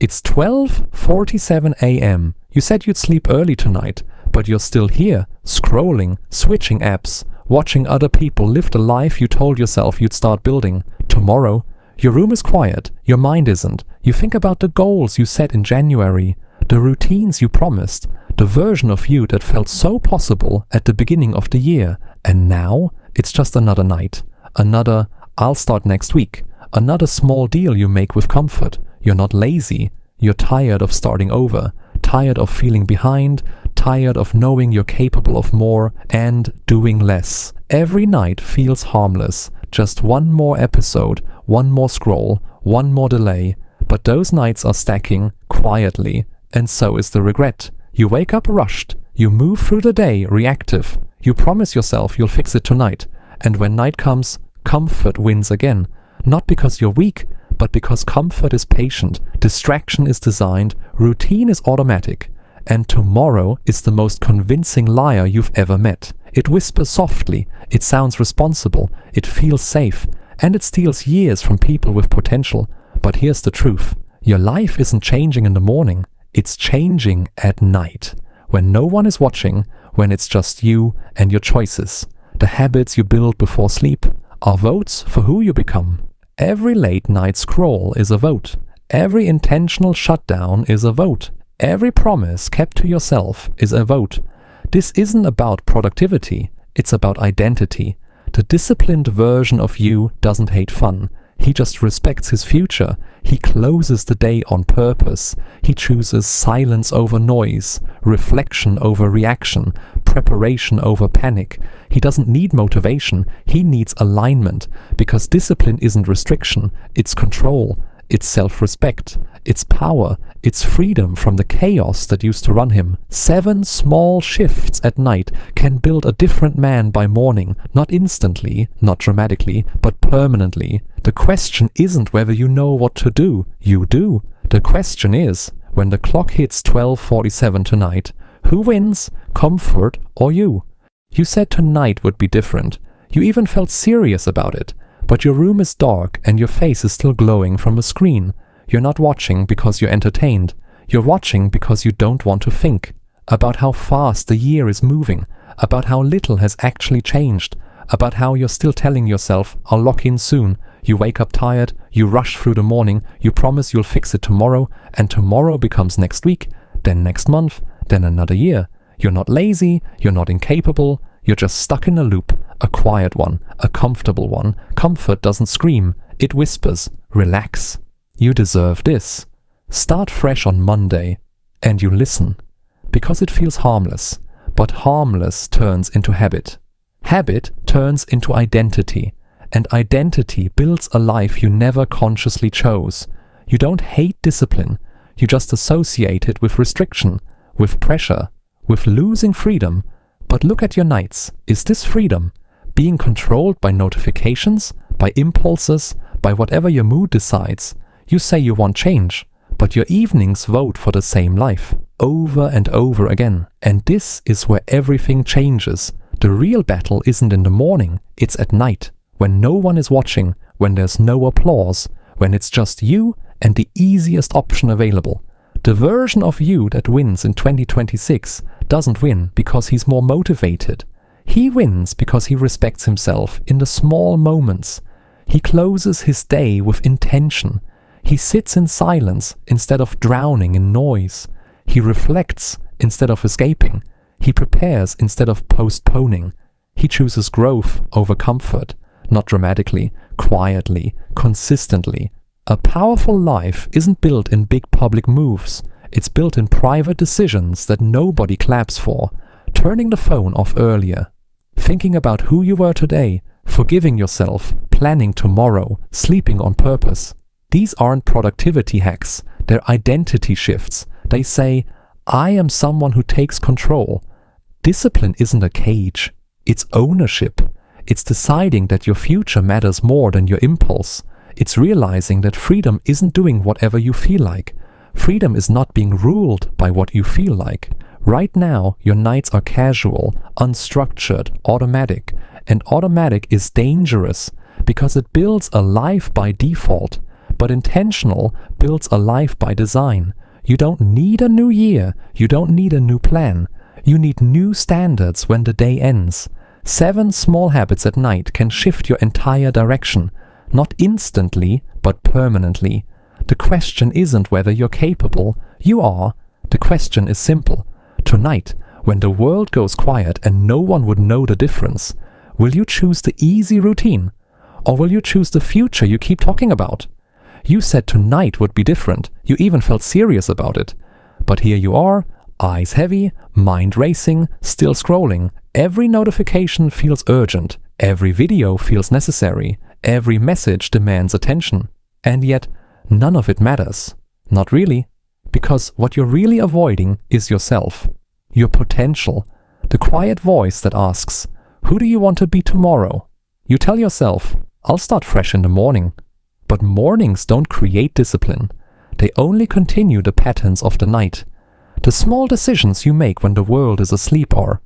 It's 12:47 a.m. You said you'd sleep early tonight, but you're still here, scrolling, switching apps, watching other people live the life you told yourself you'd start building. Tomorrow, your room is quiet, your mind isn't. You think about the goals you set in January, the routines you promised, the version of you that felt so possible at the beginning of the year. And now, it's just another night. Another, I'll start next week. Another small deal you make with comfort. You're not lazy. You're tired of starting over. Tired of feeling behind. Tired of knowing you're capable of more and doing less. Every night feels harmless. Just one more episode, one more scroll, one more delay. But those nights are stacking quietly. And so is the regret. You wake up rushed. You move through the day reactive. You promise yourself you'll fix it tonight. And when night comes, comfort wins again. Not because you're weak, but because comfort is patient, distraction is designed, routine is automatic. And tomorrow is the most convincing liar you've ever met. It whispers softly, it sounds responsible, it feels safe, and it steals years from people with potential. But here's the truth. Your life isn't changing in the morning, it's changing at night. When no one is watching, when it's just you and your choices. The habits you build before sleep are votes for who you become. Every late night scroll is a vote. Every intentional shutdown is a vote. Every promise kept to yourself is a vote. This isn't about productivity, it's about identity. The disciplined version of you doesn't hate fun. He just respects his future. He closes the day on purpose. He chooses silence over noise, reflection over reaction, preparation over panic. He doesn't need motivation, he needs alignment, because discipline isn't restriction, it's control, it's self-respect, it's power, it's freedom from the chaos that used to run him. 7 small shifts at night can build a different man by morning, not instantly, not dramatically, but permanently. The question isn't whether you know what to do, you do. The question is, when the clock hits 12:47 tonight, who wins, comfort or you? You said tonight would be different. You even felt serious about it. But your room is dark and your face is still glowing from a screen. You're not watching because you're entertained. You're watching because you don't want to think about how fast the year is moving, about how little has actually changed, about how you're still telling yourself, I'll lock in soon. You wake up tired, you rush through the morning, you promise you'll fix it tomorrow, and tomorrow becomes next week, then next month, then another year. You're not lazy, you're not incapable, you're just stuck in a loop, a quiet one, a comfortable one. Comfort doesn't scream, it whispers, relax. You deserve this. Start fresh on Monday, and you listen, because it feels harmless, but harmless turns into habit. Habit turns into identity, and identity builds a life you never consciously chose. You don't hate discipline, you just associate it with restriction, with pressure, with losing freedom. But look at your nights. Is this freedom? Being controlled by notifications, by impulses, by whatever your mood decides. You say you want change, but your evenings vote for the same life, over and over again. And this is where everything changes. The real battle isn't in the morning, it's at night, when no one is watching, when there's no applause, when it's just you and the easiest option available. The version of you that wins in 2026 doesn't win because he's more motivated. He wins because he respects himself in the small moments. He closes his day with intention. He sits in silence instead of drowning in noise. He reflects instead of escaping. He prepares instead of postponing. He chooses growth over comfort, not dramatically, quietly, consistently. A powerful life isn't built in big public moves. It's built in private decisions that nobody claps for. Turning the phone off earlier. Thinking about who you were today. Forgiving yourself. Planning tomorrow. Sleeping on purpose. These aren't productivity hacks. They're identity shifts. They say, I am someone who takes control. Discipline isn't a cage. It's ownership. It's deciding that your future matters more than your impulse. It's realizing that freedom isn't doing whatever you feel like. Freedom is not being ruled by what you feel like. Right now, your nights are casual, unstructured, automatic. And automatic is dangerous because it builds a life by default. But intentional builds a life by design. You don't need a new year. You don't need a new plan. You need new standards when the day ends. 7 small habits at night can shift your entire direction. Not instantly, but permanently. The question isn't whether you're capable. You are. The question is simple. Tonight, when the world goes quiet and no one would know the difference, will you choose the easy routine? Or will you choose the future you keep talking about? You said tonight would be different. You even felt serious about it. But here you are, eyes heavy, mind racing, still scrolling. Every notification feels urgent. Every video feels necessary. Every message demands attention. And yet, none of it matters. Not really. Because what you're really avoiding is yourself. Your potential. The quiet voice that asks, who do you want to be tomorrow? You tell yourself, I'll start fresh in the morning. But mornings don't create discipline. They only continue the patterns of the night. The small decisions you make when the world is asleep are